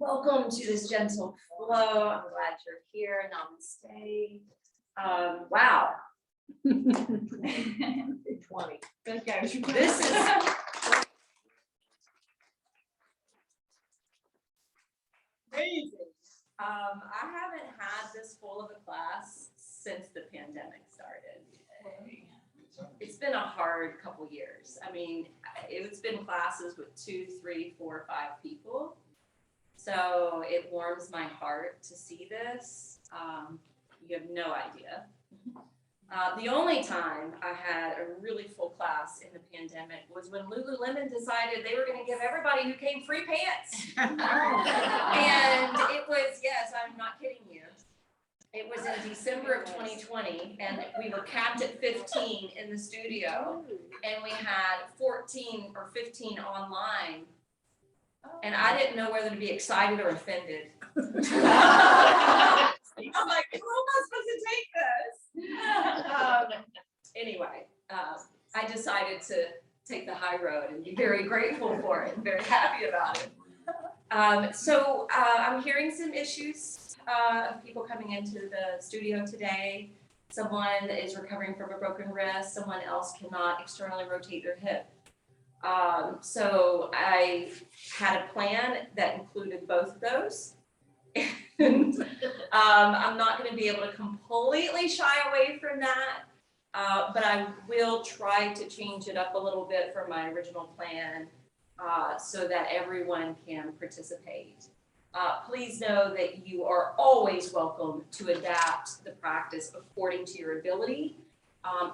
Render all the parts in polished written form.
Welcome to this gentle flow. I'm glad you're here. Namaste. Wow. 20. Okay. This is amazing. I haven't had this full of a class since the pandemic started. It's been a hard couple years. I mean, it's been classes with 2, 3, 4, 5 people. So it warms my heart to see this. You have no idea. The only time I had a really full class in the pandemic was when Lululemon decided they were going to give everybody who came free pants. And it was, yes, I'm not kidding you. It was in December of 2020, and we were capped at 15 in the studio, and we had 14 or 15 online. And I didn't know whether to be excited or offended. I'm like, how am I supposed to take this? Anyway, I decided to take the high road and be very grateful for it and very happy about it. So I'm hearing some issues of people coming into the studio today. Someone is recovering from a broken wrist. Someone else cannot externally rotate their hip. So I had a plan that included both of those. And I'm not going to be able to completely shy away from that, but I will try to change it up a little bit from my original plan so that everyone can participate. Please know that you are always welcome to adapt the practice according to your ability.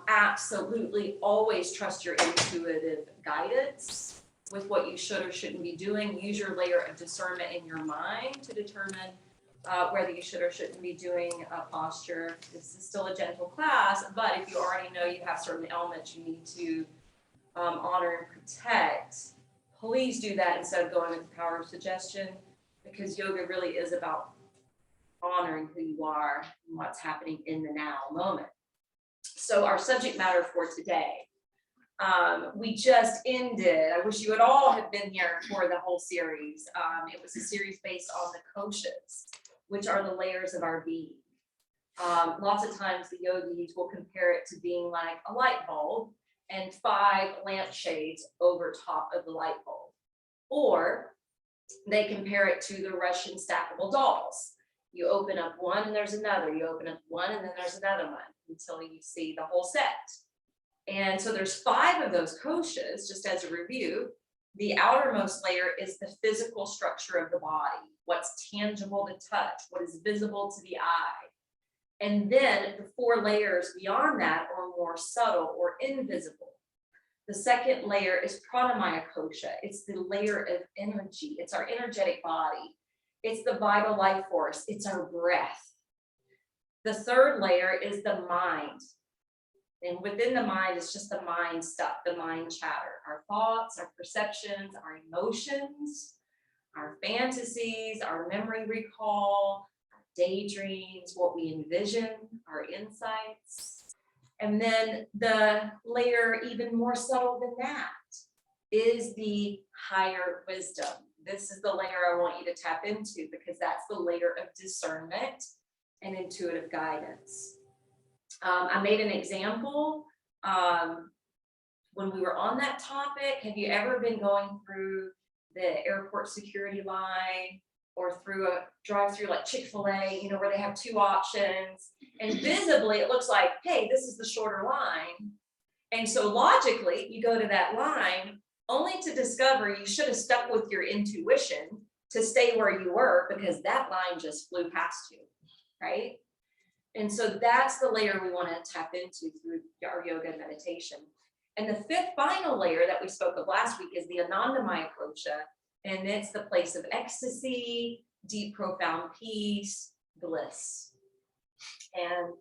Absolutely always trust your intuitive guidance with what you should or shouldn't be doing. Use your layer of discernment in your mind to determine whether you should or shouldn't be doing a posture. This is still a gentle class, but if you already know you have certain elements you need to honor and protect, please do that instead of going with the power of suggestion, because yoga really is about honoring who you are and what's happening in the now moment. So our subject matter for today, we just ended, I wish you would all have been here for the whole series. It was a series based on the koshas, which are the layers of our being. Lots of times the yogis will compare it to being like a light bulb and 5 lampshades over top of the light bulb. Or they compare it to the Russian stackable dolls. You open up one and there's another, you open up one and then there's another one until you see the whole set. And so there's 5 of those koshas, just as a review. The outermost layer is the physical structure of the body, what's tangible to touch, what is visible to the eye. And then the 4 layers beyond that are more subtle or invisible. The second layer is pranamaya kosha. It's the layer of energy. It's our energetic body. It's the vital life force. It's our breath. The third layer is the mind. And within the mind is just the mind stuff, the mind chatter, our thoughts, our perceptions, our emotions, our fantasies, our memory recall, our daydreams, what we envision, our insights. And then the layer even more subtle than that is the higher wisdom. This is the layer I want you to tap into, because that's the layer of discernment and intuitive guidance. I made an example when we were on that topic. Have you ever been going through the airport security line or through a drive-through like Chick-fil-A, you know, where they have 2 options, and visibly it looks like, hey, this is the shorter line. And so logically you go to that line only to discover you should have stuck with your intuition to stay where you were, because that line just flew past you, right? And so that's the layer we want to tap into through our yoga and meditation. And the 5th final layer that we spoke of last week is the Anandamaya kosha, and it's the place of ecstasy, deep, profound peace, bliss. And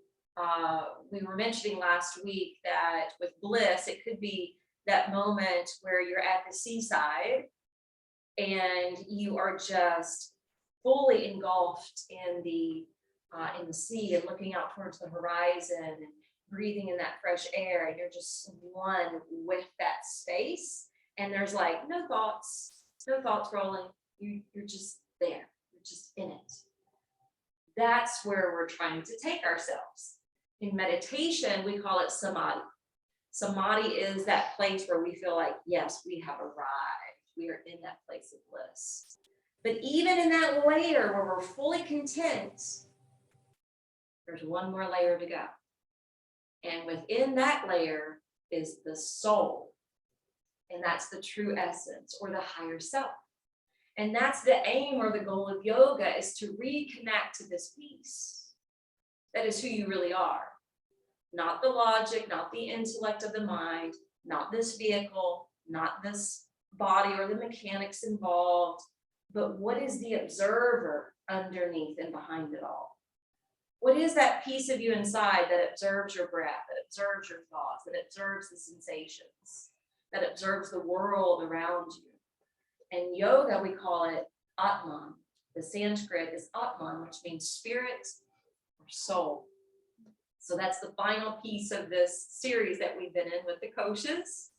we were mentioning last week that with bliss, it could be that moment where you're at the seaside and you are just fully engulfed in the sea and looking out towards the horizon and breathing in that fresh air, and you're just one with that space. And there's like no thoughts rolling. You're just there. just in it. That's where we're trying to take ourselves. In meditation, we call it samadhi. Samadhi is that place where we feel like, yes, we have arrived. We are in that place of bliss. But even in that layer where we're fully content, there's one more layer to go. And within that layer is the soul. And that's the true essence or the higher self. And that's the aim or the goal of yoga, is to reconnect to this peace. That is who you really are. Not the logic, not the intellect of the mind, not this vehicle, not this body or the mechanics involved, but what is the observer underneath and behind it all? What is that piece of you inside that observes your breath, that observes your thoughts, that observes the sensations, that observes the world around you? In yoga, we call it Atman. The Sanskrit is Atman, which means spirit or soul. So that's the final piece of this series that we've been in with the koshas.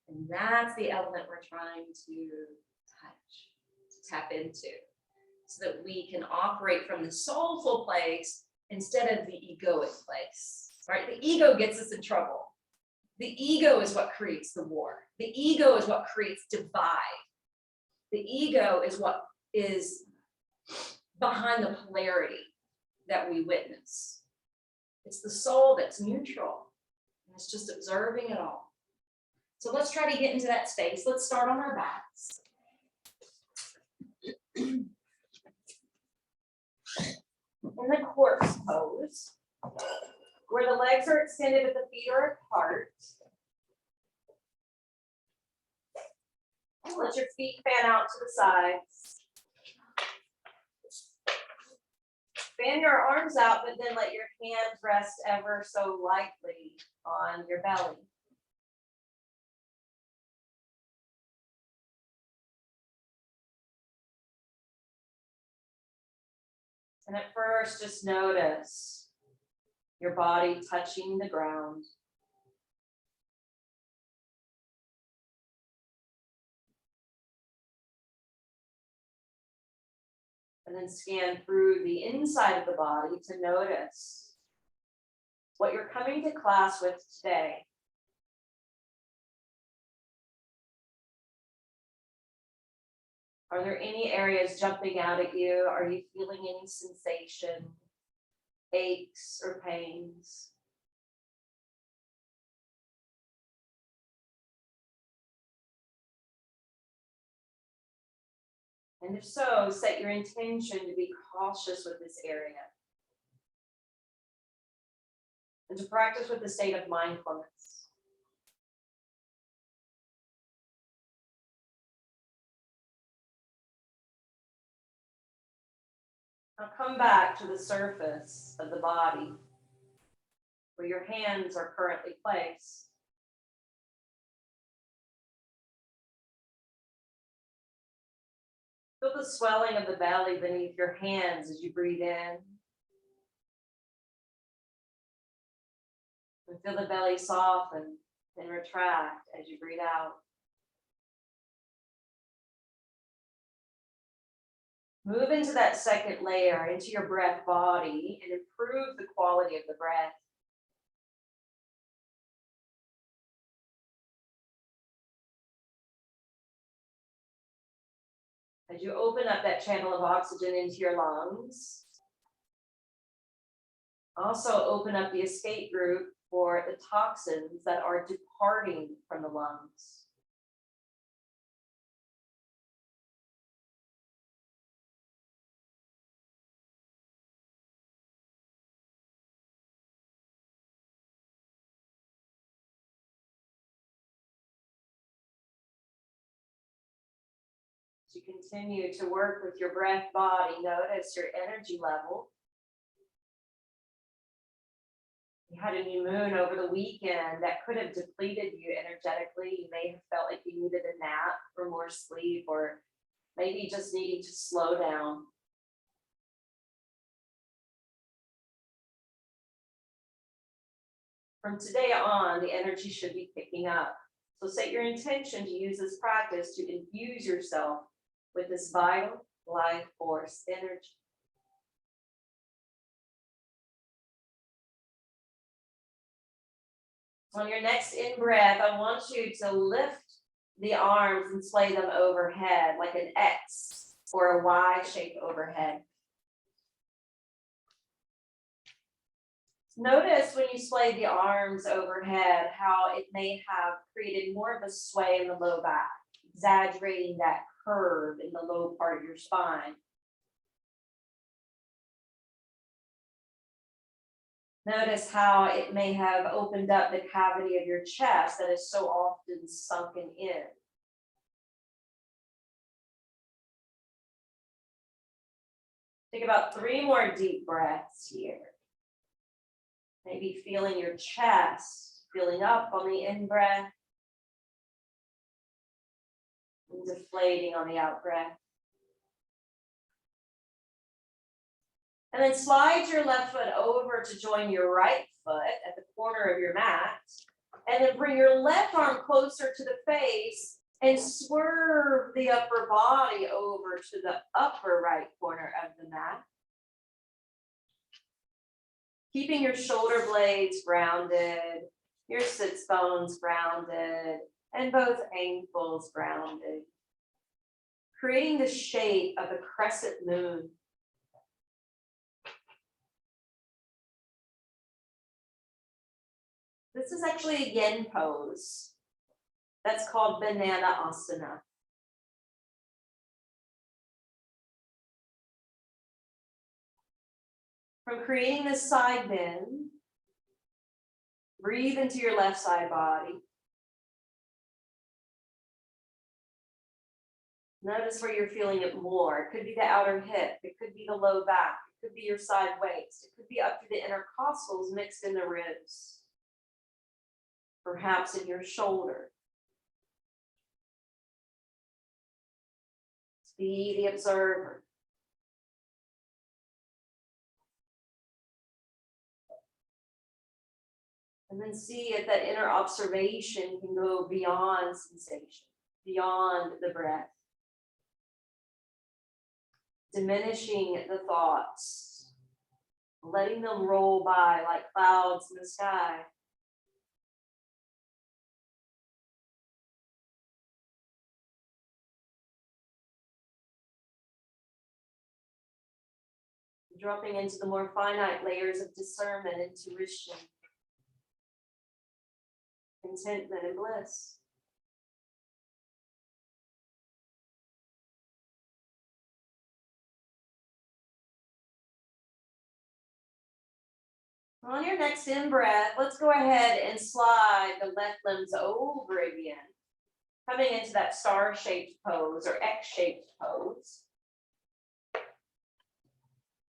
And that's the element we're trying to touch, to tap into, so that we can operate from the soulful place instead of the egoic place, right? The ego gets us in trouble. The ego is what creates the war. The ego is what creates divide. The ego is what is behind the polarity that we witness. It's the soul that's neutral, and it's just observing it all. So let's try to get into that space. Let's start on our backs. In the corpse pose, where the legs are extended but the feet are apart. Let your feet fan out to the sides. Fan your arms out, but then let your hands rest ever so lightly on your belly. And at first, just notice your body touching the ground. And then scan through the inside of the body to notice what you're coming to class with today. Are there any areas jumping out at you? Are you feeling any sensation, aches or pains? And if so, set your intention to be cautious with this area and to practice with the state of mindfulness. Now come back to the surface of the body where your hands are currently placed. Feel the swelling of the belly beneath your hands as you breathe in. And feel the belly soften and retract as you breathe out. Move into that second layer, into your breath body, and improve the quality of the breath. As you open up that channel of oxygen into your lungs, also open up the escape route for the toxins that are departing from the lungs. To continue to work with your breath body, notice your energy level. You had a new moon over the weekend that could have depleted you energetically. You may have felt like you needed a nap or more sleep, or maybe just needing to slow down. From today on, the energy should be picking up. So set your intention to use this practice to infuse yourself with this vital life force energy. On your next in-breath, I want you to lift the arms and sway them overhead like an X or a Y shape overhead. Notice when you sway the arms overhead how it may have created more of a sway in the low back, exaggerating that curve in the low part of your spine. Notice how it may have opened up the cavity of your chest that is so often sunken in. Take about 3 more deep breaths here. Maybe feeling your chest filling up on the in-breath and deflating on the out-breath. And then slide your left foot over to join your right foot at the corner of your mat. And then bring your left arm closer to the face and swerve the upper body over to the upper right corner of the mat. Keeping your shoulder blades grounded, your sits bones grounded, and both ankles grounded. Creating the shape of a crescent moon. This is actually a yin pose. That's called banana asana. From creating this side bend, breathe into your left side body. Notice where you're feeling it more. It could be the outer hip. It could be the low back. It could be your side waist. It could be up to the intercostals mixed in the ribs. Perhaps in your shoulder. Be the observer. And then see if that inner observation can go beyond sensation, beyond the breath. Diminishing the thoughts, letting them roll by like clouds in the sky. Dropping into the more finite layers of discernment, intuition, contentment, and bliss. On your next in-breath, let's go ahead and slide the left limbs over again, coming into that star-shaped pose or X-shaped pose.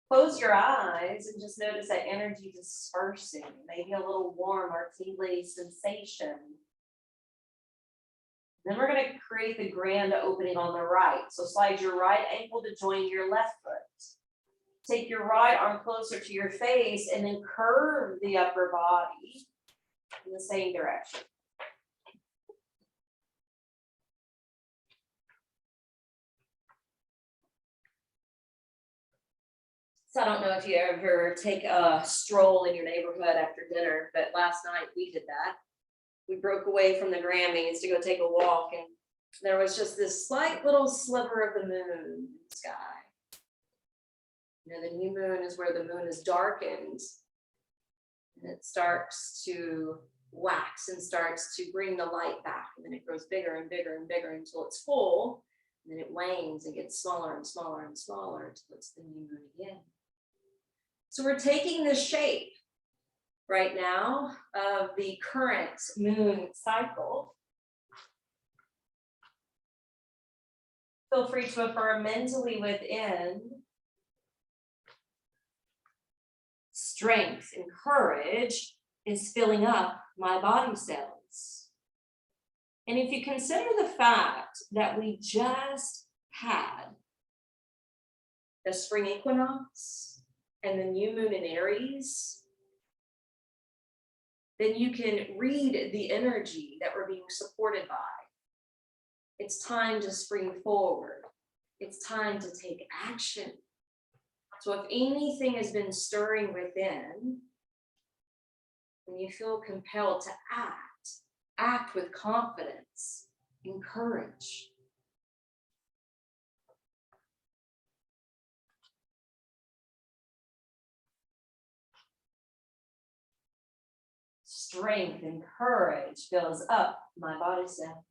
Close your eyes and just notice that energy dispersing, maybe a little warm or tingly sensation. Then we're going to create the grand opening on the right. So slide your right ankle to join your left foot. Take your right arm closer to your face and then curve the upper body in the same direction. So I don't know if you ever take a stroll in your neighborhood after dinner, but last night we did that. We broke away from the Grammys to go take a walk, and there was just this slight little sliver of the moon in the sky. You know, the new moon is where the moon is darkened, and it starts to wax and starts to bring the light back, and then it grows bigger and bigger and bigger until it's full, and then it wanes and gets smaller and smaller and smaller until it's the new moon again. So we're taking this shape right now of the current moon cycle. Feel free to affirm mentally within. Strength and courage is filling up my body cells. And if you consider the fact that we just had the spring equinox and the new moon in Aries, then you can read the energy that we're being supported by. It's time to spring forward. it's time to take action. So if anything has been stirring within, when you feel compelled to act with confidence and courage. Strength and courage fills up my body cells.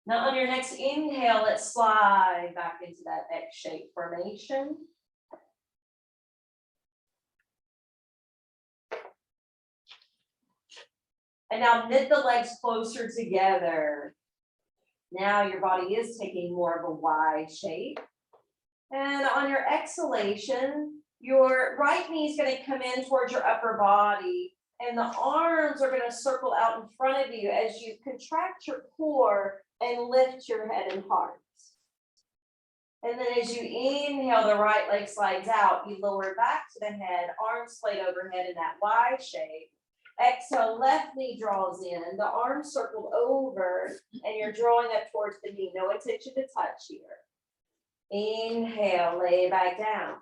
Now on your next inhale, let's slide back into that X-shaped formation. And now knit the legs closer together. Now your body is taking more of a Y shape. And on your exhalation, your right knee is going to come in towards your upper body, and the arms are going to circle out in front of you as you contract your core and lift your head and heart. And then as you inhale, the right leg slides out, you lower back to the head, arms splayed overhead in that Y shape. Exhale, left knee draws in, the arms circled over, and you're drawing up towards the knee. No attention to touch here. Inhale, lay back down.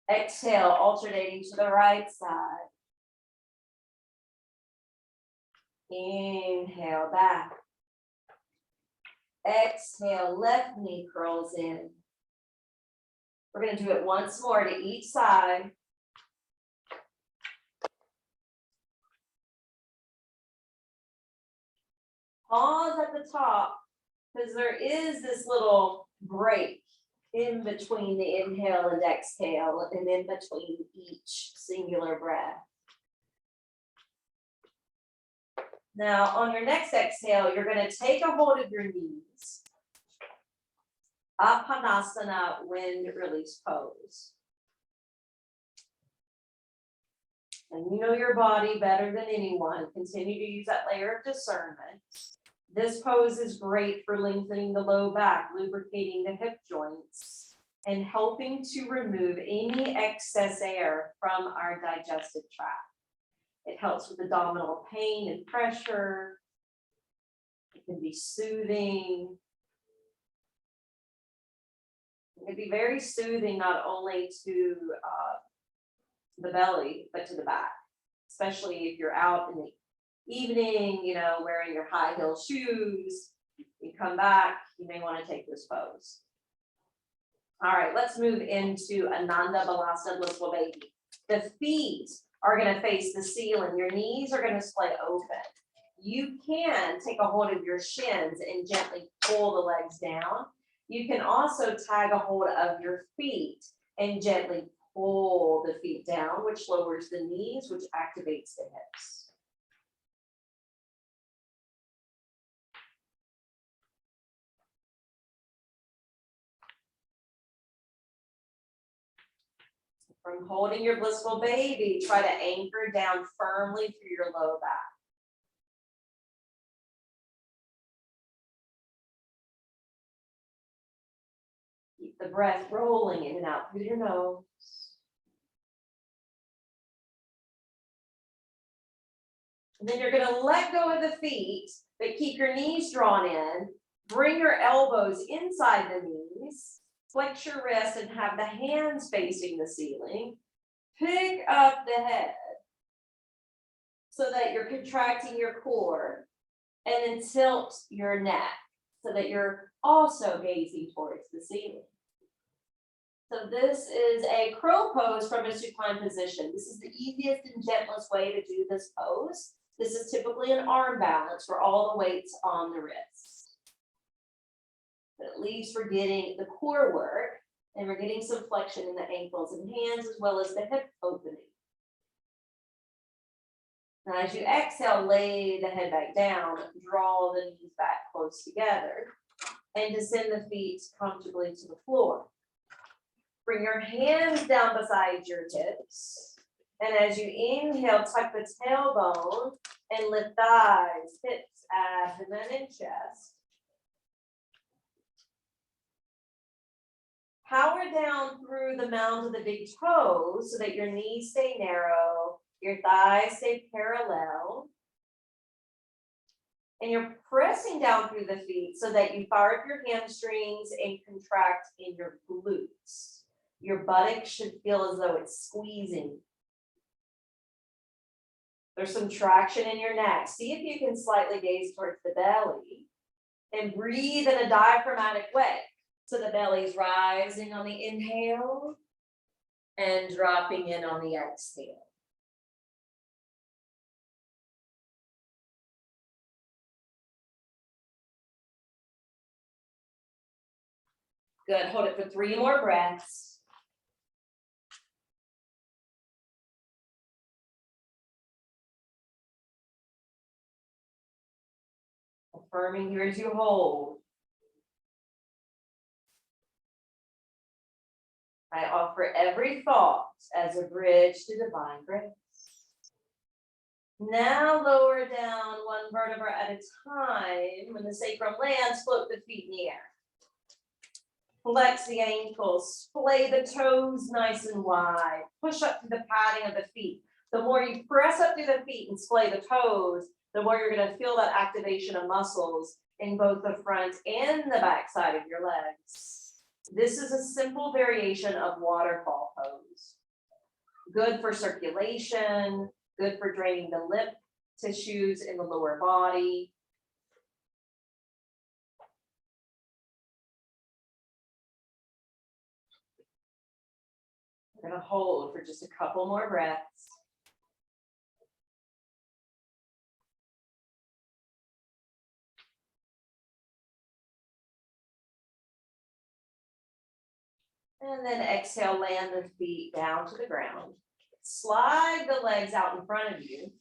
Exhale, alternating to the right side. Inhale, back. Exhale, left knee curls in. We're going to do it once more to each side. Pause at the top, because there is this little break in between the inhale and exhale, and in between each singular breath. Now, on your next exhale, you're going to take a hold of your knees. Apanasana, wind release pose. And you know your body better than anyone. Continue to use that layer of discernment. This pose is great for lengthening the low back, lubricating the hip joints, and helping to remove any excess air from our digestive tract. It helps with abdominal pain and pressure. It can be soothing. It can be very soothing not only to the belly, but to the back, especially if you're out in the evening, you know, wearing your high heel shoes. You come back, you may want to take this pose. All right, let's move into Ananda Balasana, blissful baby. The feet are going to face the ceiling. Your knees are going to splay open. You can take a hold of your shins and gently pull the legs down. You can also tag a hold of your feet and gently pull the feet down, which lowers the knees, which activates the hips. From holding your blissful baby, try to anchor down firmly through your low back. Keep the breath rolling in and out through your nose. And then you're going to let go of the feet, but keep your knees drawn in. Bring your elbows inside the knees. Flex your wrists and have the hands facing the ceiling. Pick up the head so that you're contracting your core, and then tilt your neck so that you're also gazing towards the ceiling. So this is a crow pose from a supine position. This is the easiest and gentlest way to do this pose. This is typically an arm balance for all the weights on the wrists. But at least we're getting the core work, and we're getting some flexion in the ankles and hands, as well as the hip opening. Now, as you exhale, lay the head back down, draw the knees back close together, and descend the feet comfortably to the floor. Bring your hands down beside your hips. And as you inhale, tuck the tailbone and lift thighs, hips, abdomen, and chest. Power down through the mounds of the big toes so that your knees stay narrow, your thighs stay parallel. And you're pressing down through the feet so that you fire up your hamstrings and contract in your glutes. Your buttocks should feel as though it's squeezing. There's some traction in your neck. See if you can slightly gaze towards the belly and breathe in a diaphragmatic way. So the belly's rising on the inhale and dropping in on the exhale. Good, hold it for 3 more breaths. Affirming here as you hold. I offer every thought as a bridge to divine grace. Now lower down 1 vertebra at a time. When the sacrum lands, float the feet in the air. Flex the ankles, splay the toes nice and wide. Push up to the padding of the feet. The more you press up through the feet and splay the toes, the more you're going to feel that activation of muscles in both the front and the back side of your legs. This is a simple variation of waterfall pose. Good for circulation, good for draining the lymph tissues in the lower body. We're going to hold for just a couple more breaths. And then exhale, land the feet down to the ground. Slide the legs out in front of you.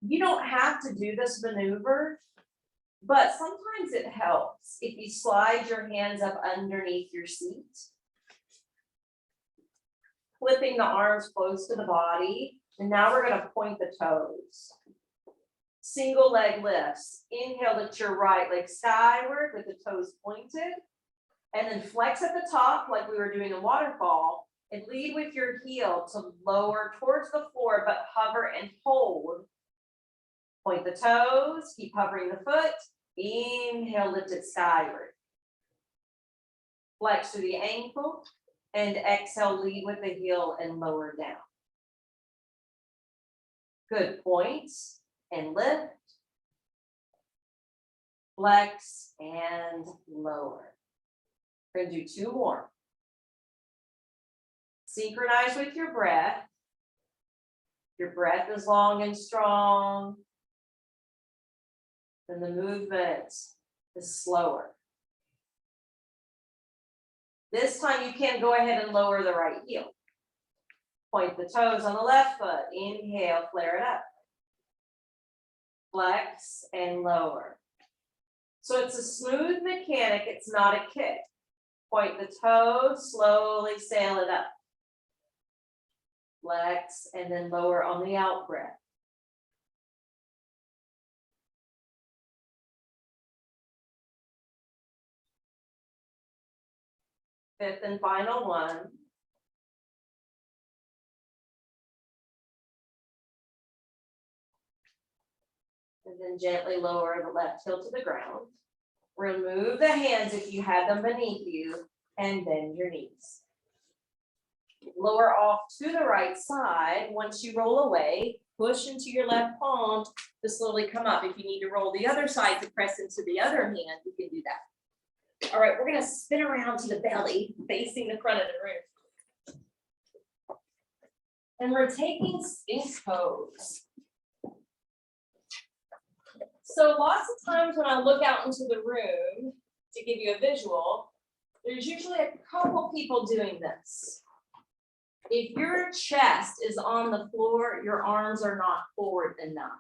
You don't have to do this maneuver, but sometimes it helps if you slide your hands up underneath your seat. Flipping the arms close to the body. And now we're going to point the toes. Single leg lifts. Inhale, lift your right leg skyward with the toes pointed. And then flex at the top like we were doing a waterfall. And lead with your heel to lower towards the floor, but hover and hold. Point the toes, keep hovering the foot. Inhale, lift it skyward. Flex through the ankle. And exhale, lead with the heel and lower down. Good, points and lift. Flex and lower. We're going to do 2 more. Synchronize with your breath. Your breath is long and strong. Then the movement is slower. This time you can go ahead and lower the right heel. Point the toes on the left foot. Inhale, flare it up. Flex and lower. So it's a smooth mechanic, it's not a kick. Point the toes, slowly sail it up. Flex and then lower on the out breath. Fifth and final one. And then gently lower the left heel to the ground. Remove the hands if you had them beneath you and bend your knees. Lower off to the right side. Once you roll away, push into your left palm to slowly come up. If you need to roll the other side to press into the other hand, you can do that. All right, we're going to spin around to the belly, facing the front of the room. And we're taking Sphinx pose. So lots of times when I look out into the room to give you a visual, there's usually a couple people doing this. If your chest is on the floor, your arms are not forward enough.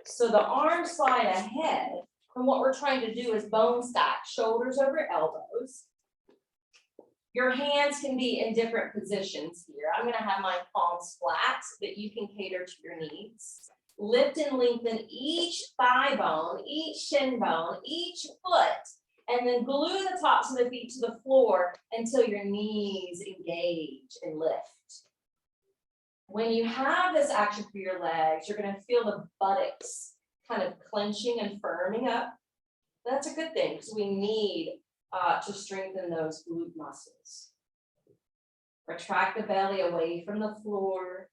So the arms slide ahead, and what we're trying to do is bone stack, shoulders over elbows. Your hands can be in different positions here. I'm gonna have my palms flat so that you can cater to your needs. Lift and lengthen each thigh bone, each shin bone, each foot, and then glue the tops of the feet to the floor until your knees engage and lift. When you have this action for your legs, you're going to feel the buttocks kind of clenching and firming up. That's a good thing, because we need to strengthen those glute muscles. Retract the belly away from the floor,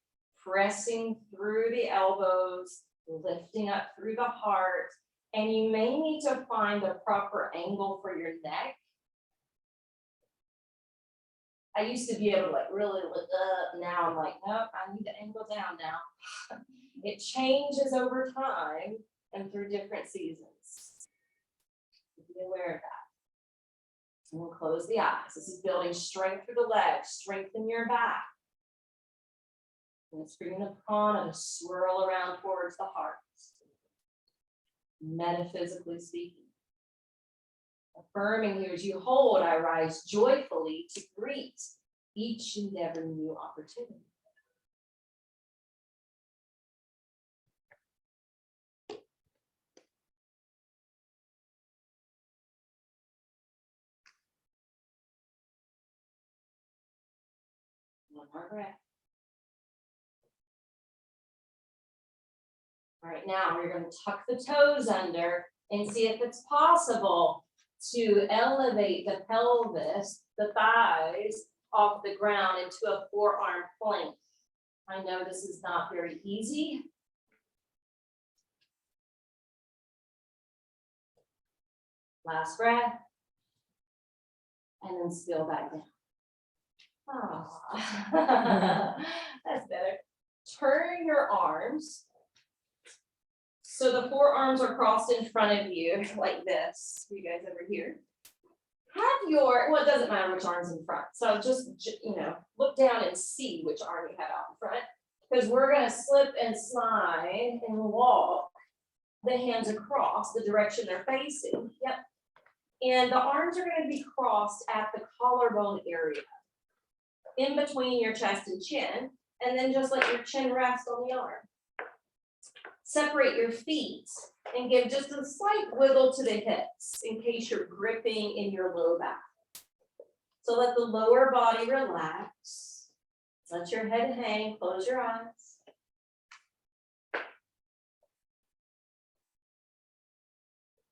pressing through the elbows, lifting up through the heart, and you may need to find the proper angle for your neck. I used to be able to like really look up, now I'm like, nope, I need to angle down now. It changes over time and through different seasons. Be aware of that. And we'll close the eyes. This is building strength through the legs, strengthen your back. And it's bringing the prana to swirl around towards the heart. Metaphysically speaking. Affirming here as you hold, I rise joyfully to greet each and every new opportunity. One more breath. All right, now we're going to tuck the toes under and see if it's possible to elevate the pelvis, the thighs off the ground into a forearm plank. I know this is not very easy. Last breath. And then spill back down. Oh, that's better. Turn your arms. So the forearms are crossed in front of you like this. You guys over here. Have your, well, it doesn't matter which arm's in front. So just, look down and see which arm you have out in front. Because we're going to slip and slide and walk the hands across the direction they're facing. Yep. And the arms are going to be crossed at the collarbone area, in between your chest and chin, and then just let your chin rest on the arm. Separate your feet and give just a slight wiggle to the hips in case you're gripping in your low back. So let the lower body relax. Let your head hang, close your eyes.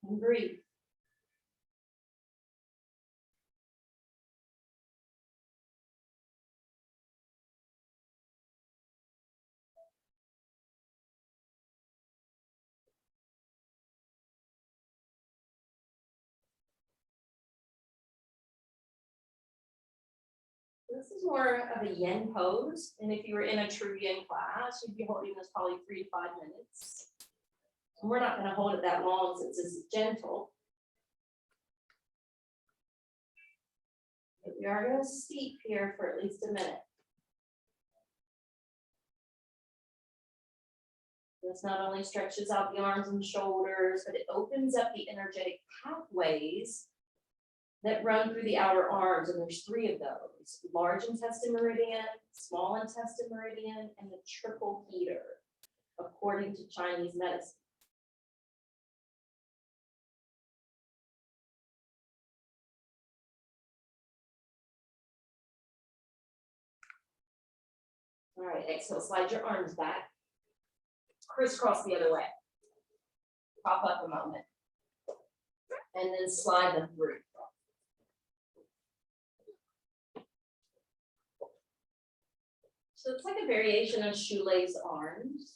And breathe. This is more of a yin pose, and if you were in a true yin class, you'd be holding this probably 3 to 5 minutes. And we're not going to hold it that long since it's gentle. But we are going to steep here for at least a minute. This not only stretches out the arms and shoulders, but it opens up the energetic pathways that run through the outer arms, and there's 3 of those: large intestine meridian, small intestine meridian, and the triple heater, according to Chinese medicine. All right, exhale, slide your arms back, crisscross the other way, pop up a moment, and then slide them through. So it's like a variation of shoelace arms.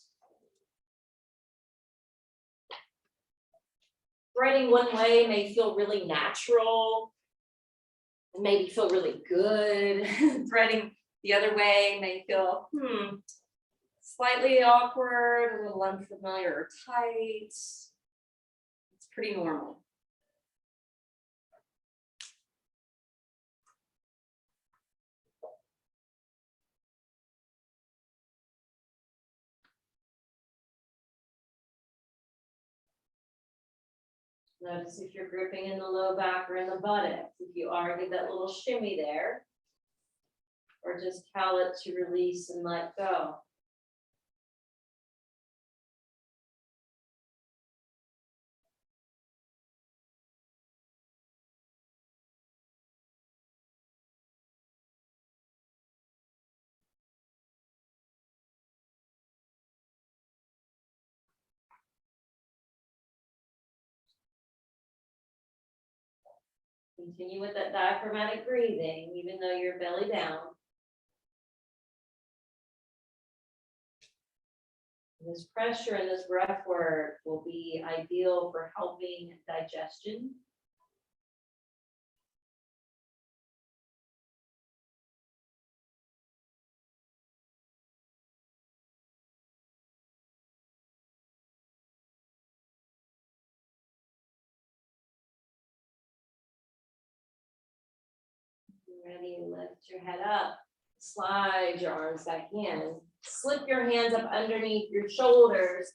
Threading one way may feel really natural, and maybe feel really good. Threading the other way may feel slightly awkward, a little unfamiliar or tight. It's pretty normal. Notice if you're gripping in the low back or in the buttocks. If you are, give that little shimmy there. Or just tell it to release and let go. Continue with that diaphragmatic breathing, even though you're belly down. This pressure and this breath work will be ideal for helping digestion. Ready, lift your head up, slide your arms back in, slip your hands up underneath your shoulders,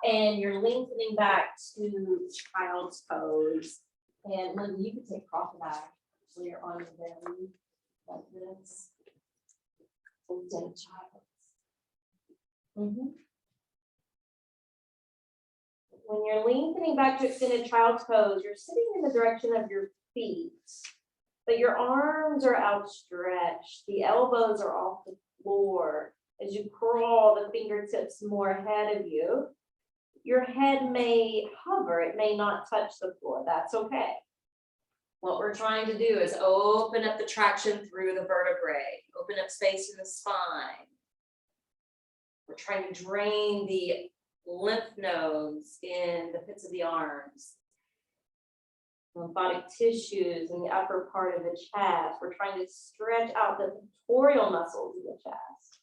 and you're lengthening back to child's pose. And Linda, you can take crocodile, so you're on your belly, like this. Instead of child's. When you're lengthening back to extended child's pose, you're sitting in the direction of your feet. But your arms are outstretched, the elbows are off the floor. As you crawl the fingertips more ahead of you, your head may hover, it may not touch the floor, that's okay. What we're trying to do is open up the traction through the vertebrae, open up space in the spine. We're trying to drain the lymph nodes in the pits of the arms. Lymphatic tissues in the upper part of the chest. We're trying to stretch out the pectoral muscles in the chest.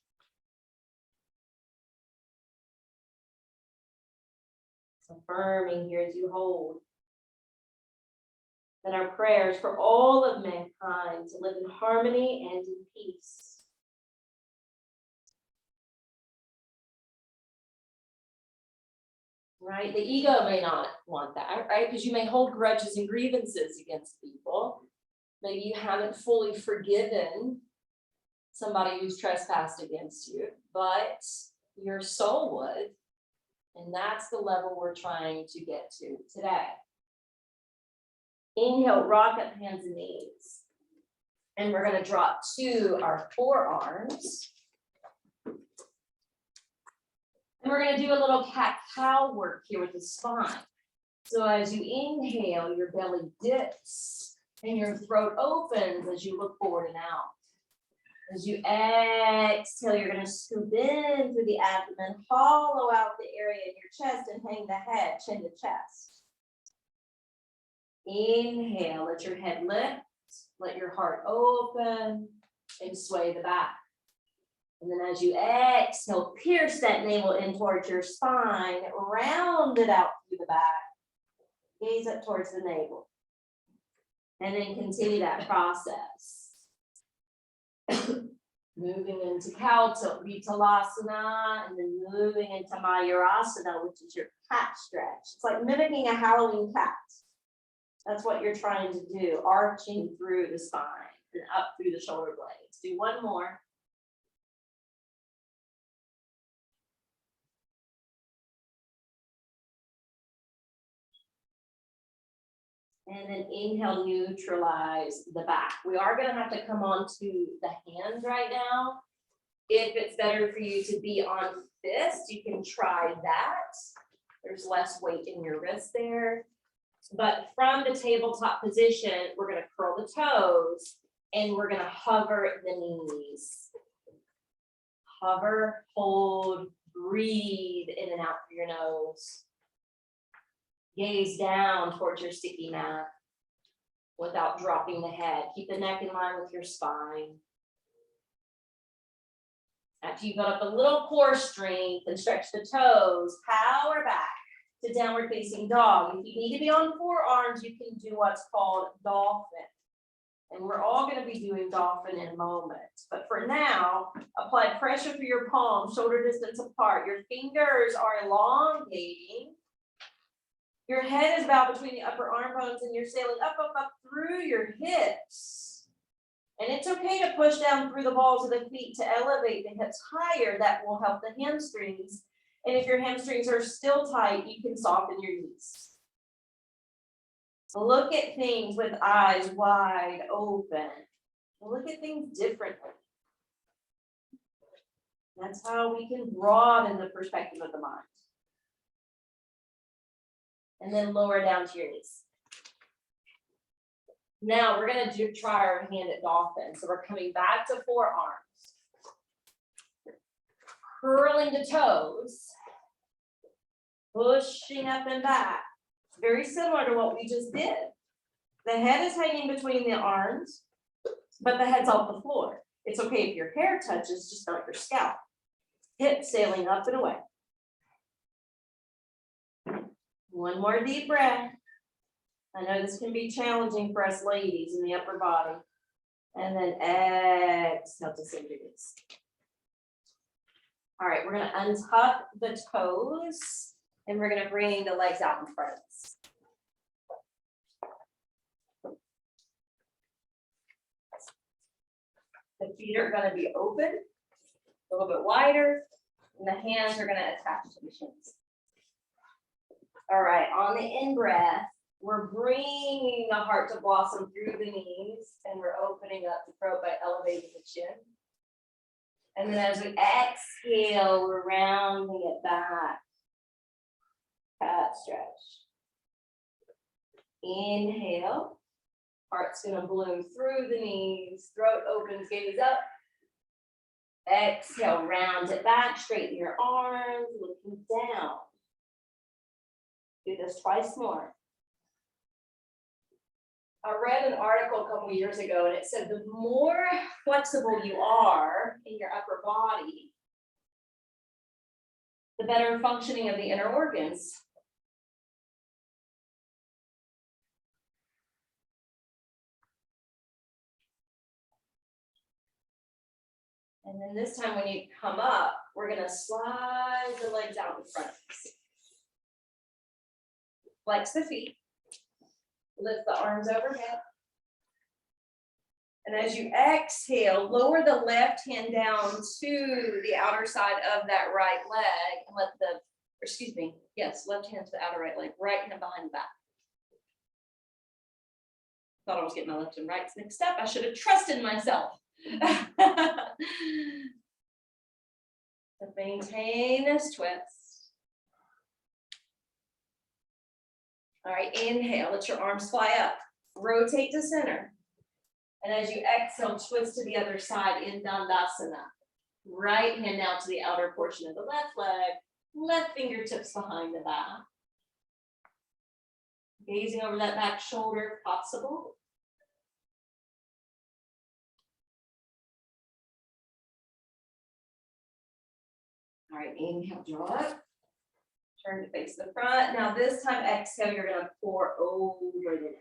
So affirming here as you hold. Then our prayers for all of mankind to live in harmony and in peace. Right? The ego may not want that, right? Because you may hold grudges and grievances against people. Maybe you haven't fully forgiven somebody who's trespassed against you, but your soul would. And that's the level we're trying to get to today. Inhale, rock up hands and knees. And we're going to drop to our forearms. And we're going to do a little cat-cow work here with the spine. So as you inhale, your belly dips and your throat opens as you look forward and out. As you exhale, you're going to scoop in through the abdomen, hollow out the area in your chest and hang the head, chin to chest. Inhale, let your head lift, let your heart open and sway the back. And then as you exhale, pierce that navel in towards your spine, round it out through the back, gaze up towards the navel. And then continue that process. Moving into cow tilt, Vitalasana, and then moving into Mayurasana, which is your cat stretch. It's like mimicking a howling cat. That's what you're trying to do, arching through the spine and up through the shoulder blades. Do one more. And then inhale, neutralize the back. We are going to have to come on to the hands right now. If it's better for you to be on fist, you can try that. There's less weight in your wrist there. But from the tabletop position, we're going to curl the toes and we're going to hover the knees. Hover, hold, breathe in and out through your nose. Gaze down towards your sticky mat without dropping the head. Keep the neck in line with your spine. After you build up a little core strength and stretch the toes, power back to downward facing dog. If you need to be on forearms, you can do what's called dolphin. And we're all going to be doing dolphin in a moment. But for now, apply pressure through your palms, shoulder distance apart. Your fingers are elongating. Your head is bowed between the upper arm bones and you're sailing up, up, up through your hips. And it's okay to push down through the balls of the feet to elevate the hips higher. That will help the hamstrings. And if your hamstrings are still tight, you can soften your knees. Look at things with eyes wide open. Look at things differently. That's how we can broaden the perspective of the mind. And then lower down to your knees. Now we're gonna try our hand at dolphin. So we're coming back to forearms. Curling the toes. Pushing up and back. Very similar to what we just did. The head is hanging between the arms, but the head's off the floor. It's okay if your hair touches, just not your scalp. Hips sailing up and away. One more deep breath. I know this can be challenging for us ladies in the upper body. And then exhale to send release. All right, we're gonna untuck the toes and we're gonna bring the legs out in front of us. The feet are gonna be open, a little bit wider, and the hands are gonna attach to the shins. All right, on the in-breath, we're bringing the heart to blossom through the knees, and we're opening up the throat by elevating the chin. And then as we exhale, we're rounding it back. Cat stretch. Inhale. Heart's gonna bloom through the knees, throat opens, gaze up. Exhale, round it back, straighten your arms, looking down. Do this twice more. I read an article a couple years ago and it said the more flexible you are in your upper body, the better functioning of the inner organs. And then this time when you come up, we're gonna slide the legs out in front of us. Flex the feet. Lift the arms overhead. And as you exhale, lower the left hand down to the outer side of that right leg and let the, excuse me, yes, left hand to the outer right leg, right hand behind the back. Thought I was getting my left and right mixed up. I should have trusted myself. To maintain this twist. All right, inhale, let your arms fly up, rotate to center. And as you exhale, twist to the other side in Dandasana. Right hand now to the outer portion of the left leg, left fingertips behind the back. Gazing over that back shoulder if possible. All right, inhale, draw up. Turn to face the front. Now this time, exhale, you're gonna pour over the legs.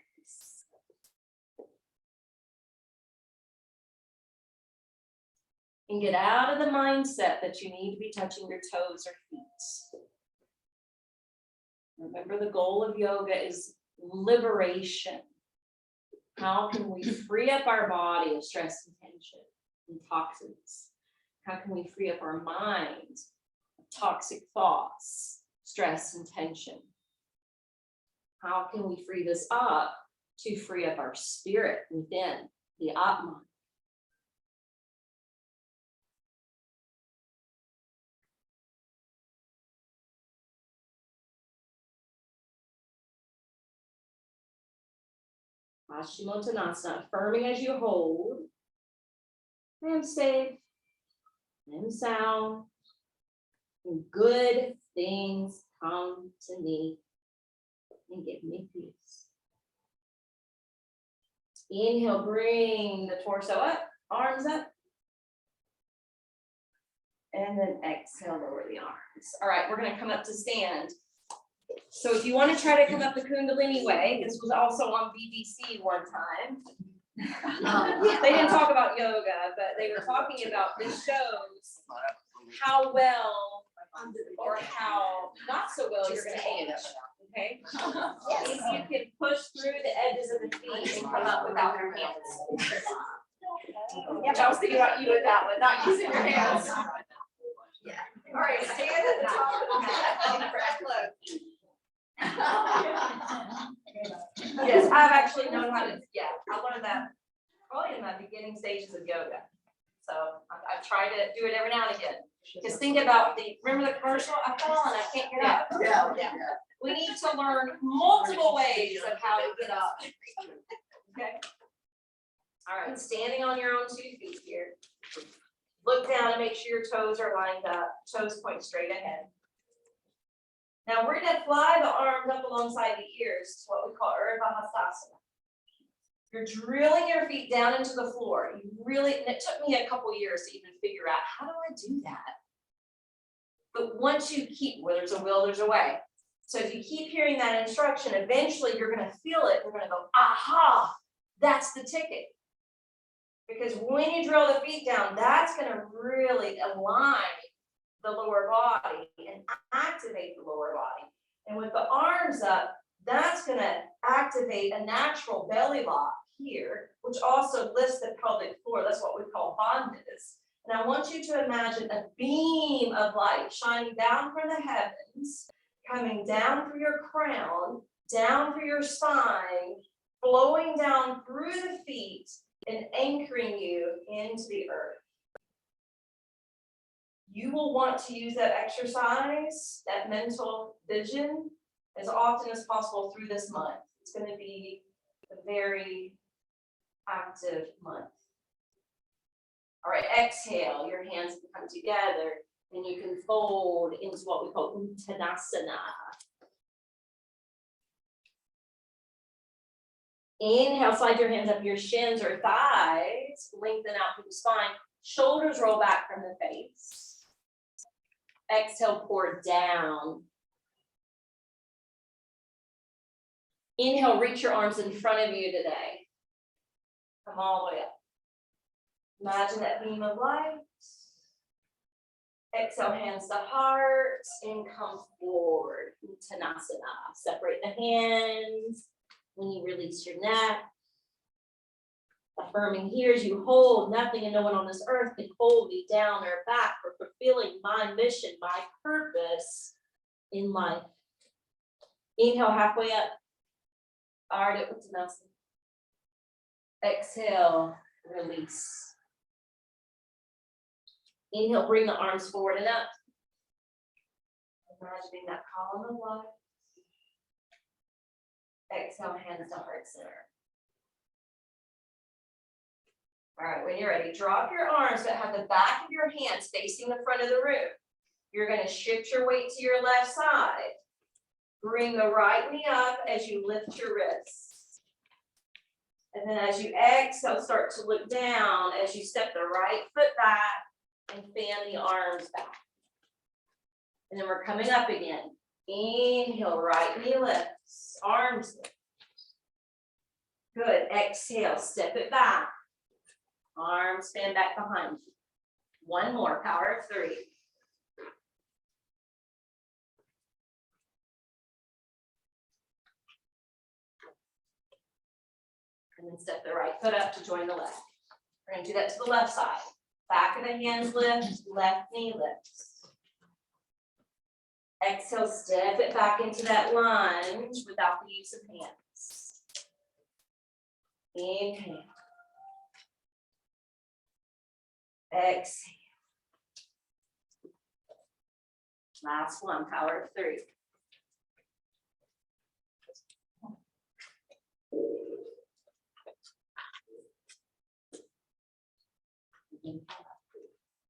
And get out of the mindset that you need to be touching your toes or feet. Remember, the goal of yoga is liberation. How can we free up our body of stress and tension and toxins? How can we free up our mind of toxic thoughts, stress and tension? How can we free this up to free up our spirit within, the Atman? Paschimottanasana, affirming as you hold. I am safe, I am sound, and good things come to me and give me peace. Inhale, bring the torso up, arms up. And then exhale, lower the arms. All right, we're gonna come up to stand. So if you want to try to come up the Kundalini way, this was also on BBC one time. They didn't talk about yoga, but they were talking about this shows how well or how not so well you're gonna age, okay? If you can push through the edges of the feet and come up without your hands. Yeah, but I was thinking about you with that one, not using your hands. All right, stand at the top of the mat, press close. Yes, I've actually known how to, I learned that probably in my beginning stages of yoga. So I try to do it every now and again. Just think about remember the commercial, I fell and I can't get up. Yeah. We need to learn multiple ways of how to get up. Okay. All right, standing on your own 2 feet here. Look down and make sure your toes are lined up, toes point straight ahead. Now we're gonna fly the arms up alongside the ears, what we call Urdhva Hastasana. You're drilling your feet down into the floor. You really, and it took me a couple years to even figure out, how do I do that? But once you keep, where there's a will, there's a way. So if you keep hearing that instruction, eventually you're gonna feel it. You're gonna go, aha, that's the ticket. Because when you drill the feet down, that's gonna really align the lower body and activate the lower body. And with the arms up, that's gonna activate a natural belly lock here, which also lifts the pelvic floor. That's what we call bandhas. And I want you to imagine a beam of light shining down from the heavens, coming down through your crown, down through your spine, flowing down through the feet, and anchoring you into the earth. You will want to use that exercise, that mental vision, as often as possible through this month. It's going to be a very active month. All right, exhale, your hands can come together and you can fold into what we call Uttanasana. Inhale, slide your hands up your shins or thighs, lengthen out through the spine, shoulders roll back from the face. Exhale, pour down. Inhale, reach your arms in front of you today. Come all the way up. Imagine that beam of light. Exhale, hands to heart, and come forward. Uttanasana. Separate the hands when you release your neck. Affirming here as you hold, nothing and no one on this earth can hold me down or back for fulfilling my mission, my purpose in life. Inhale, halfway up. Ardha Uttanasana. Exhale, release. Inhale, bring the arms forward and up. Imagining that column of light. Exhale, hands to heart center. All right, when you're ready, drop your arms, but have the back of your hands facing the front of the room. You're going to shift your weight to your left side. Bring the right knee up as you lift your wrists. And then as you exhale, start to look down as you step the right foot back and fan the arms back. And then we're coming up again. Inhale, right knee lifts, arms lift. Good, exhale, step it back. Arms fan back behind you. One more, power of 3. And then step the right foot up to join the left. We're going to do that to the left side. Back of the hands lift, left knee lifts. Exhale, step it back into that lunge without the use of hands. Inhale. Exhale. Last one, power of 3.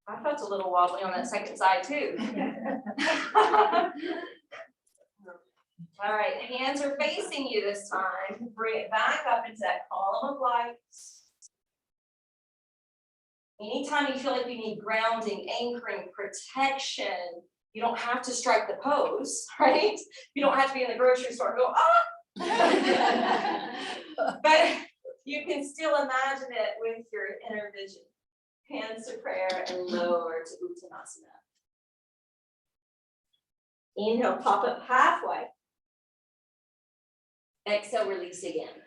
I felt a little wobbly on that second side too. All right, hands are facing you this time. Bring it back up into that column of light. Anytime you feel like you need grounding, anchoring, protection, you don't have to strike the pose, right? You don't have to be in the grocery store and go, ah! But you can still imagine it with your inner vision. Hands to prayer and lower to Uttanasana. Inhale, pop up halfway. Exhale, release again.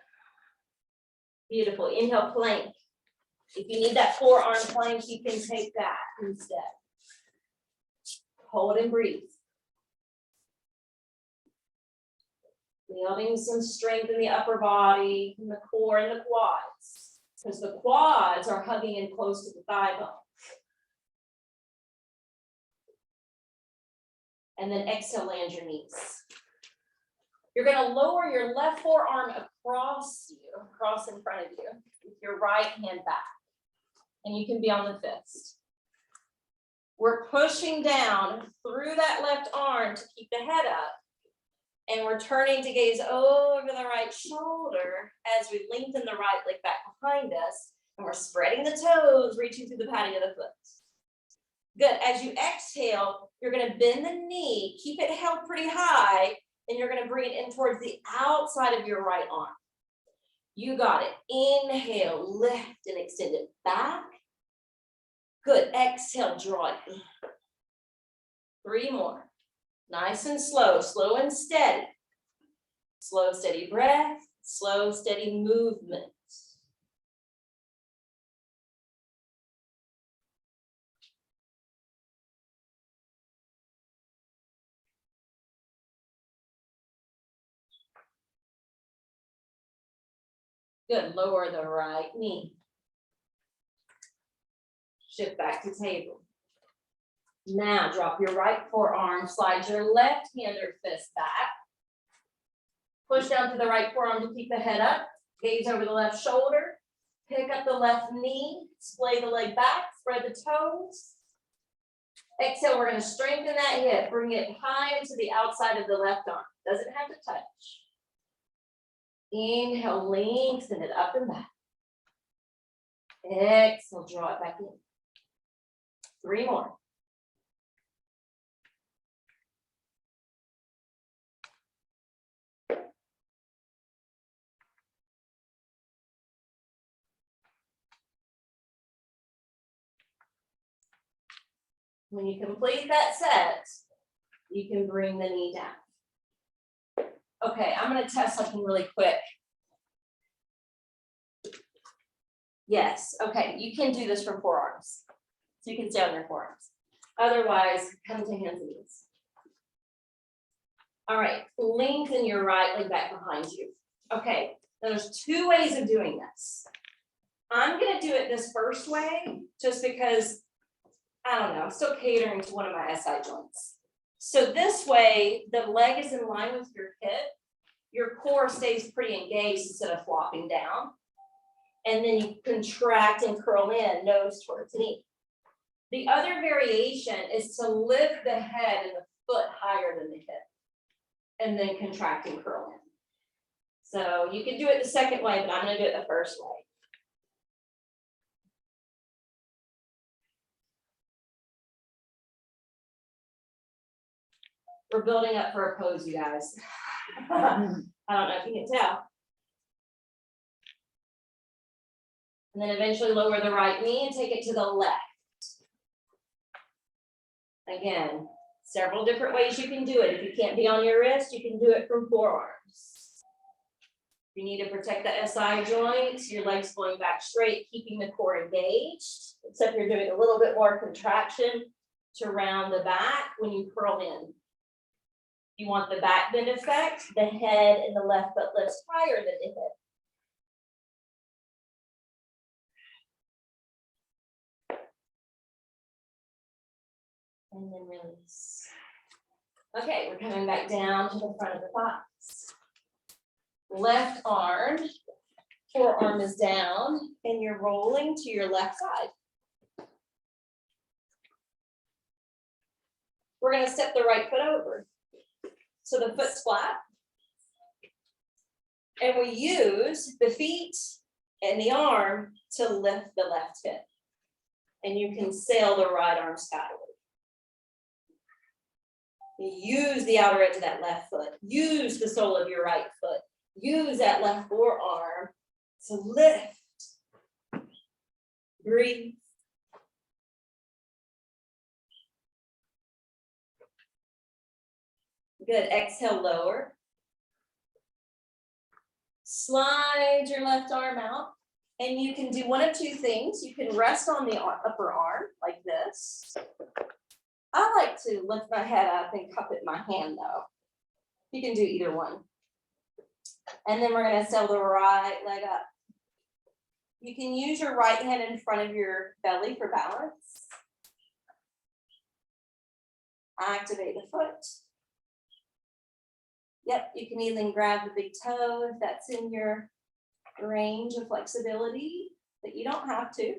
Beautiful. Inhale, plank. If you need that forearm plank, you can take that instead. Hold and breathe. Building some strength in the upper body, in the core and the quads. Because the quads are hugging in close to the thigh bone. And then exhale, land your knees. You're gonna lower your left forearm across in front of you, with your right hand back. And you can be on the fist. We're pushing down through that left arm to keep the head up. And we're turning to gaze over the right shoulder as we lengthen the right leg back behind us. And we're spreading the toes, reaching through the padding of the foot. Good. As you exhale, you're going to bend the knee, keep it held pretty high, and you're going to bring it in towards the outside of your right arm. You got it. Inhale, lift and extend it back. Good. Exhale, draw it in. 3 more. Nice and slow, slow and steady. Slow, steady breath, slow, steady movement. Good. Lower the right knee. Shift back to table. Now drop your right forearm, slide your left hand or fist back. Push down to the right forearm to keep the head up. Gaze over the left shoulder. Pick up the left knee, splay the leg back, spread the toes. Exhale, we're going to strengthen that hip, bring it high into the outside of the left arm. Doesn't have to touch. Inhale, lengthen it up and back. Exhale, draw it back in. 3 more. When you complete that set, you can bring the knee down. Okay, I'm going to test something really quick. Yes, okay, you can do this from forearms. So you can stay on your forearms. Otherwise, come to hands and knees. All right, lengthen your right leg back behind you. Okay, there's 2 ways of doing this. I'm going to do it this first way just because, I don't know, I'm still catering to one of my SI joints. So this way, the leg is in line with your hip. Your core stays pretty engaged instead of flopping down. And then you contract and curl in, nose towards knee. The other variation is to lift the head and the foot higher than the hip. And then contract and curl in. So you can do it the second way, but I'm going to do it the first way. We're building up for a pose, you guys. I don't know if you can tell. And then eventually lower the right knee and take it to the left. Again, several different ways you can do it. If you can't be on your wrist, you can do it from forearms. If you need to protect the SI joints, your legs going back straight, keeping the core engaged, except you're doing a little bit more contraction to round the back when you curl in. You want the back bend effect, the head and the left foot lifts higher than the hip. And then release. Okay, we're coming back down to the front of the thighs. Left arm, forearm is down, and you're rolling to your left side. We're going to step the right foot over. So the foot's flat. And we use the feet and the arm to lift the left hip. And you can sail the right arm skyward. Use the outer edge of that left foot. Use the sole of your right foot. Use that left forearm to lift. Breathe. Good. Exhale, lower. Slide your left arm out. And you can do one of 2 things. You can rest on the upper arm like this. I like to lift my head up and cup it in my hand though. You can do either one. And then we're going to sail the right leg up. You can use your right hand in front of your belly for balance. Activate the foot. Yep, you can even grab the big toe if that's in your range of flexibility, but you don't have to.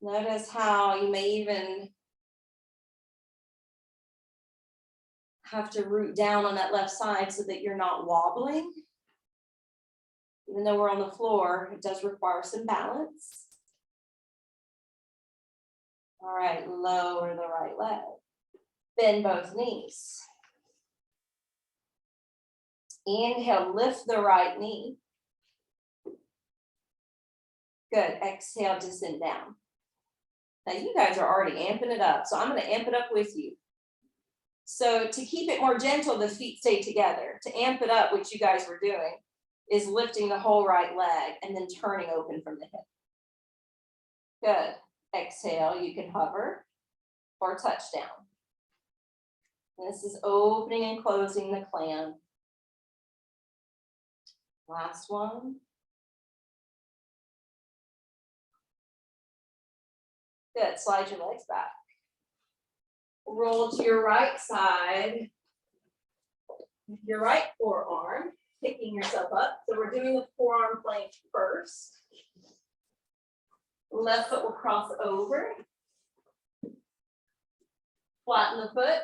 Notice how you may even have to root down on that left side so that you're not wobbling. Even though we're on the floor, it does require some balance. All right, lower the right leg. Bend both knees. Inhale, lift the right knee. Good, exhale, descend down. Now you guys are already amping it up, so I'm gonna amp it up with you. So to keep it more gentle, the feet stay together. To amp it up, which you guys were doing, is lifting the whole right leg and then turning open from the hip. Good. Exhale, you can hover or touch down. And this is opening and closing the clam. Last one. Good, slide your legs back. Roll to your right side. Your right forearm, picking yourself up. So we're doing the forearm plank first. Left foot will cross over. Flatten the foot.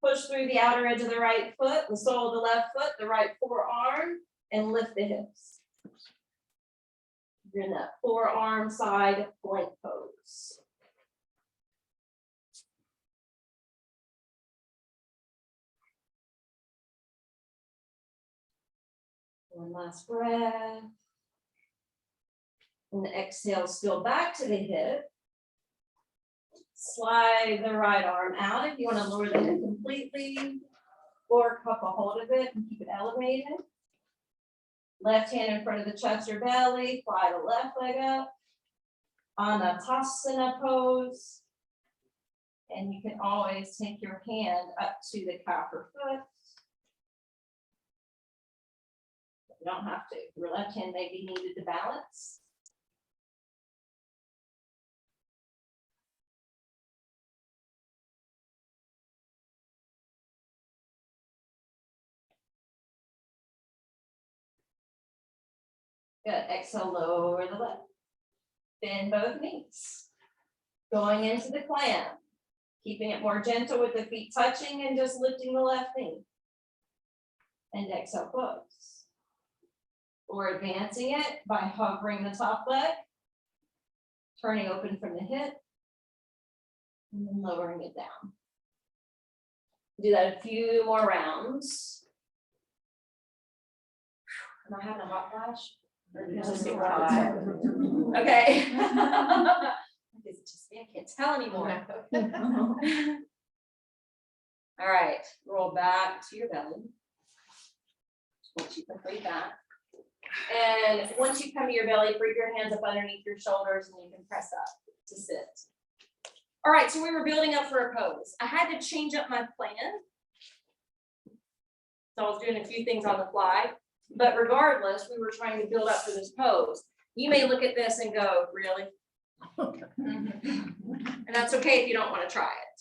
Push through the outer edge of the right foot, the sole of the left foot, the right forearm, and lift the hips. You're in that forearm side plank pose. One last breath. And exhale, still back to the hip. Slide the right arm out if you want to lower the hip completely, or cup a hold of it and keep it elevated. Left hand in front of the chest or belly, fly the left leg up. Anatasana pose. And you can always take your hand up to the calf or foot. You don't have to. Your left hand may be needed to balance. Good. Exhale, lower the left. Bend both knees. Going into the clam. Keeping it more gentle with the feet touching and just lifting the left knee. And exhale, close. Or advancing it by hovering the top leg. Turning open from the hip. And then lowering it down. Do that a few more rounds. Am I having a hot flash? Or is it just super hot? Okay. It's just me, I can't tell anymore. All right, roll back to your belly. Once you complete that. And once you come to your belly, bring your hands up underneath your shoulders and you can press up to sit. All right, so we were building up for a pose. I had to change up my plan. So I was doing a few things on the fly, but regardless, we were trying to build up for this pose. You may look at this and go, really? And that's okay if you don't want to try it.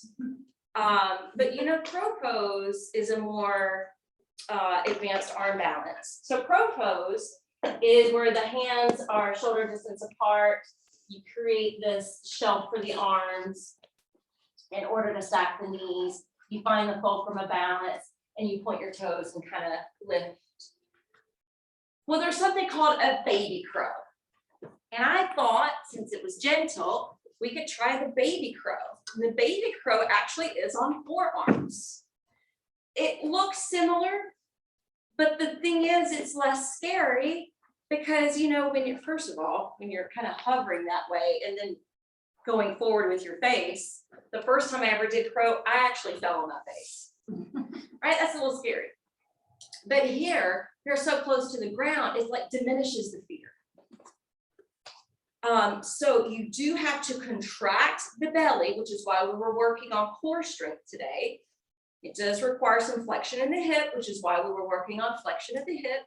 But you know, crow pose is a more advanced arm balance. So crow pose is where the hands are shoulder distance apart. You create this shelf for the arms in order to stack the knees. You find the fulcrum of balance and you point your toes and kind of lift. Well, there's something called a baby crow. And I thought, since it was gentle, we could try the baby crow. And the baby crow actually is on forearms. It looks similar, but the thing is, it's less scary because, you know, when you're, first of all, when you're kind of hovering that way and then going forward with your face, the first time I ever did crow, I actually fell on my face. Right? That's a little scary. But here, you're so close to the ground, it like diminishes the fear. So you do have to contract the belly, which is why we were working on core strength today. It does require some flexion in the hip, which is why we were working on flexion at the hip.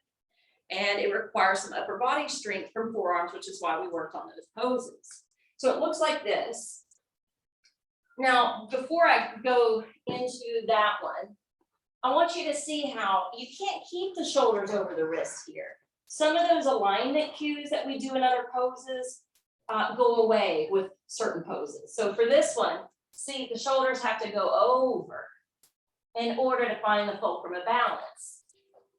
And it requires some upper body strength from forearms, which is why we worked on those poses. So it looks like this. Now, before I go into that one, I want you to see how you can't keep the shoulders over the wrist here. Some of those alignment cues that we do in other poses go away with certain poses. So for this one, see, the shoulders have to go over in order to find the fulcrum of balance.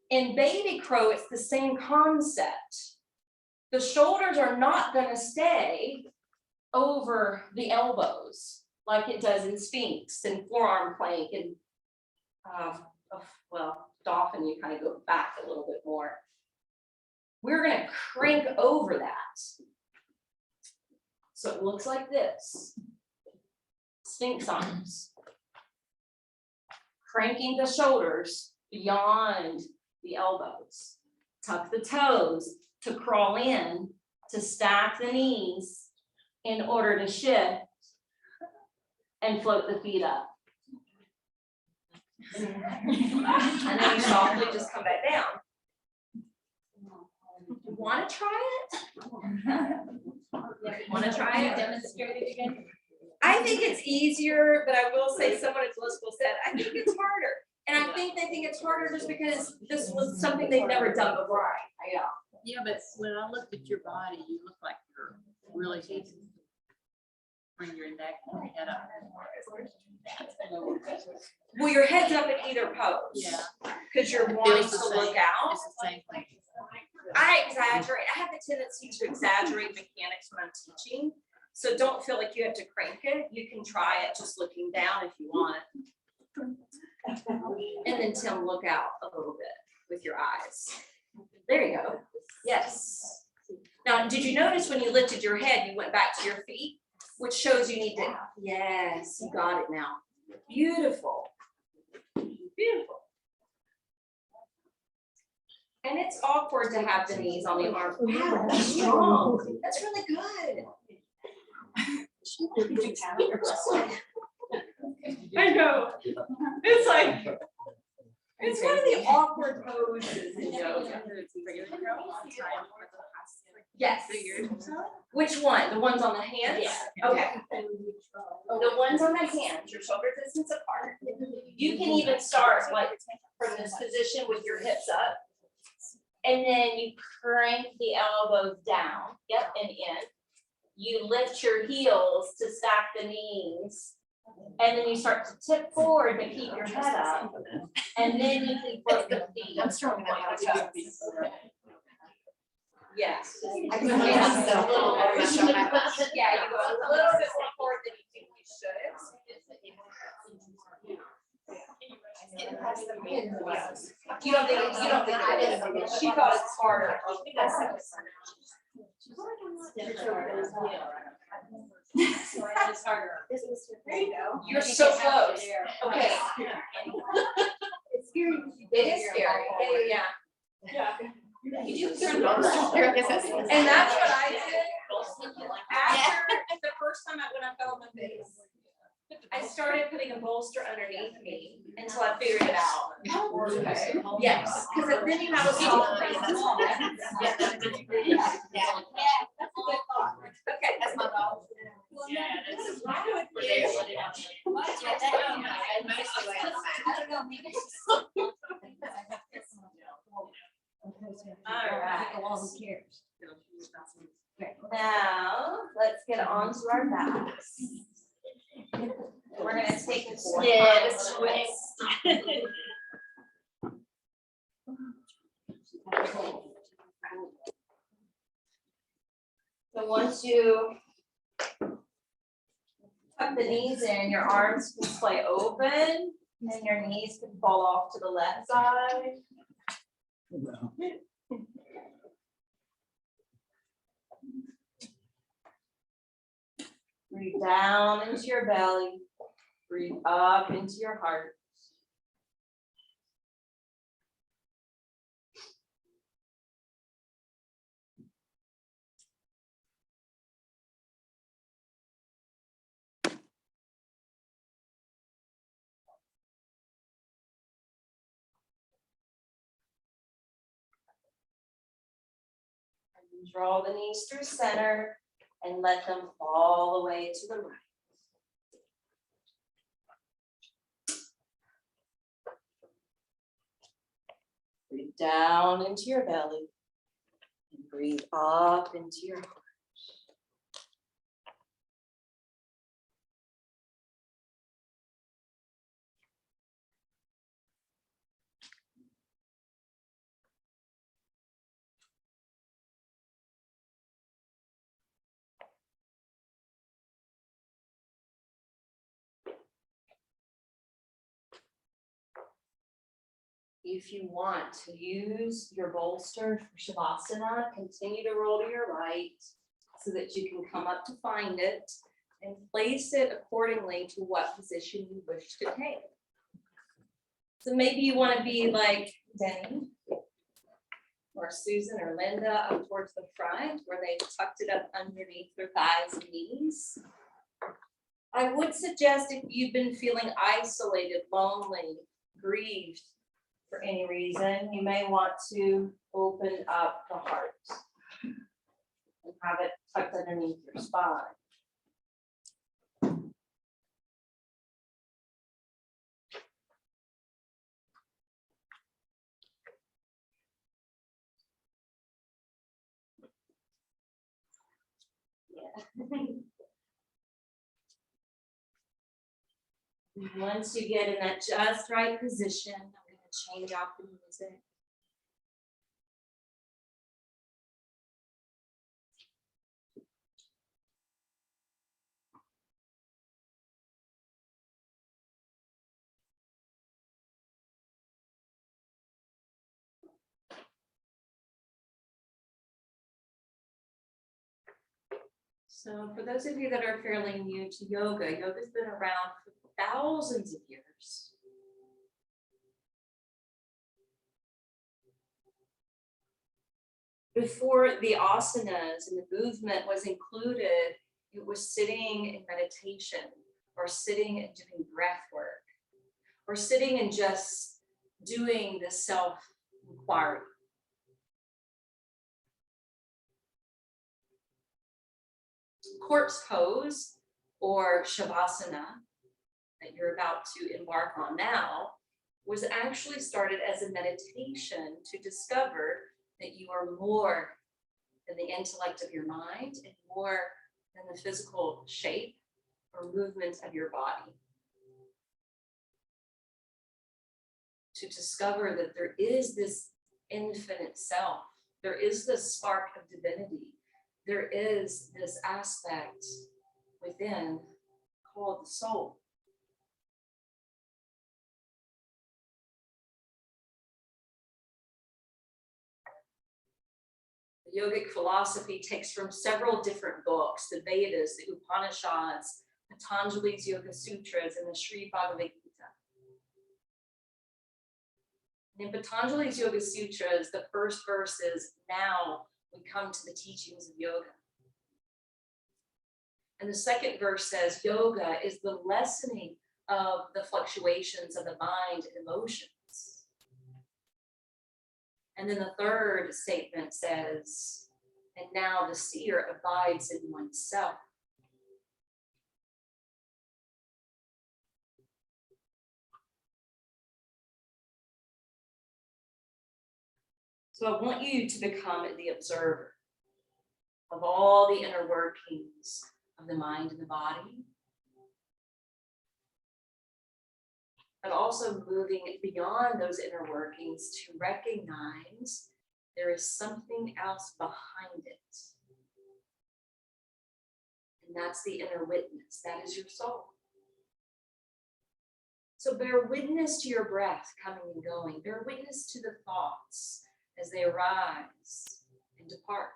In baby crow, it's the same concept. The shoulders are not going to stay over the elbows like it does in Sphinx and forearm plank and well, dolphin, you kind of go back a little bit more. We're going to crank over that. So it looks like this. Sphinx arms. Cranking the shoulders beyond the elbows. Tuck the toes to crawl in, to stack the knees in order to shift and float the feet up. And then you softly just come back down. Want to try it? Want to try it? Demonstrate it again. I think it's easier, but I will say someone at Blissful school said, I think it's harder. And I think they think it's harder just because this was something they've never done before. Yeah, but when I looked at your body, you look like you're really bring your neck and your head up. Well, your head's up in either pose. Yeah. Because you're It wanting feels the to same. look out. It's the same thing. I exaggerate. I have the tendency to exaggerate mechanics when I'm teaching. So don't feel like you have to crank it. You can try it just looking down if you want. And then Tim, look out a little bit with your eyes. There you go. Yes. Now, did you notice when you lifted your head, you went back to your feet, which shows you need to, yes, you got it now. Beautiful. Beautiful. And it's awkward to have the knees on the arms. Wow, that's strong. That's really good. I know. It's like, it's one of the awkward poses in yoga. Yes. Which one? The ones on the hands? Yeah. Okay. The ones on the hands, your shoulder distance apart. You can even start like from this position with your hips up. And then you crank the elbows down, yep, and in. You lift your heels to stack the knees. And then you start to tip forward to keep your head up. And then you can float the feet. I'm strong enough to do this. Yes. I can feel myself a little more. Yeah, you go a little bit more forward than you think you should. You don't think it is. She thought it's harder. There you go. You're so close. Okay. It's scary. It is scary. Yeah. You do. And that's what I did after the first time when I fell on my face. I started putting a bolster underneath me until I figured it out. Yes, because then you have a soft base. Okay, that's my dog. All right. Now, let's get onto our backs. We're gonna take a twist. So once you tuck the knees in, your arms can splay open and your knees can fall off to the left side. Breathe down into your belly. Breathe up into your heart. And draw the knees through center and let them fall away to the right. Breathe down into your belly and breathe up into your heart. If you want to use your bolster for Shavasana, continue to roll to your right so that you can come up to find it and place it accordingly to what position you wish to take. So maybe you want to be like Denny or Susan or Linda up towards the front where they've tucked it up underneath their thighs and knees. I would suggest if you've been feeling isolated, lonely, grieved, for any reason, you may want to open up the heart and have it tucked underneath your spine. Yeah. Once you get in that just right position, I'm going to change off the music. So for those of you that are fairly new to yoga, yoga's been around for thousands of years. Before the asanas and the movement was included, it was sitting in meditation or sitting and doing breath work or sitting and just doing the self-inquiry. Corpse pose or shavasana that you're about to embark on now was actually started as a meditation to discover that you are more than the intellect of your mind and more than the physical shape or movement of your body. To discover that there is this infinite self, there is this spark of divinity, there is this aspect within called the soul. The yogic philosophy takes from several different books, the Vedas, the Upanishads, Patanjali's Yoga Sutras, and the Sri Bhagavad Gita. And in Patanjali's Yoga Sutras, the first verse is, now we come to the teachings of yoga. And the second verse says, yoga is the lessening of the fluctuations of the mind and emotions. And then the third statement says, and now the seer abides in oneself. So I want you to become the observer of all the inner workings of the mind and the body, but also moving beyond those inner workings to recognize there is something else behind it. And that's the inner witness, that is your soul. So bear witness to your breath coming and going, bear witness to the thoughts as they arise and depart.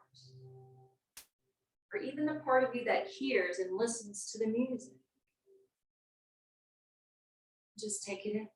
Or even the part of you that hears and listens to the music. Just take it in.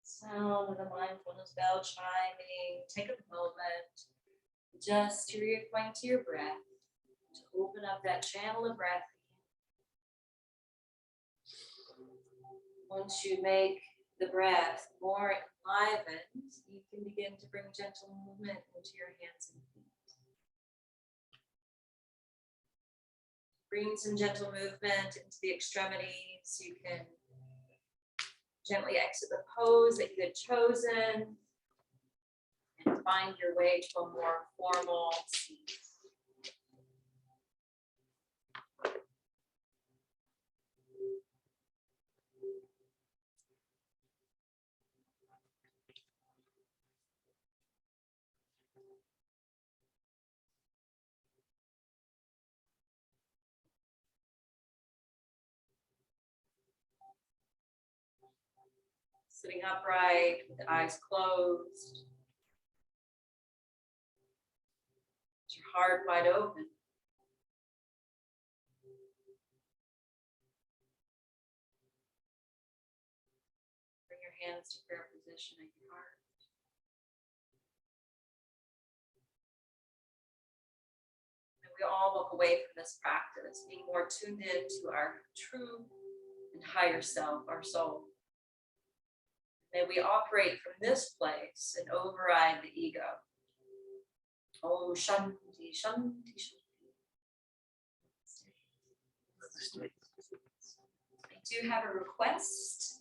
Sound of the mindfulness bell chiming. Take a moment just to reacquaint to your breath, to open up that channel of breath. Once you make the breath more enlivened, you can begin to bring gentle movement into your hands and feet. Bring some gentle movement into the extremities. You can gently exit the pose that you had chosen and find your way to a more formal seat. Sitting upright with the eyes closed. With your heart wide open. Bring your hands to prayer position at your heart. And we all walk away from this practice being more tuned in to our true and higher self, our soul. May we operate from this place and override the ego. Oh, Shanti, Shanti, Shanti. I do have a request.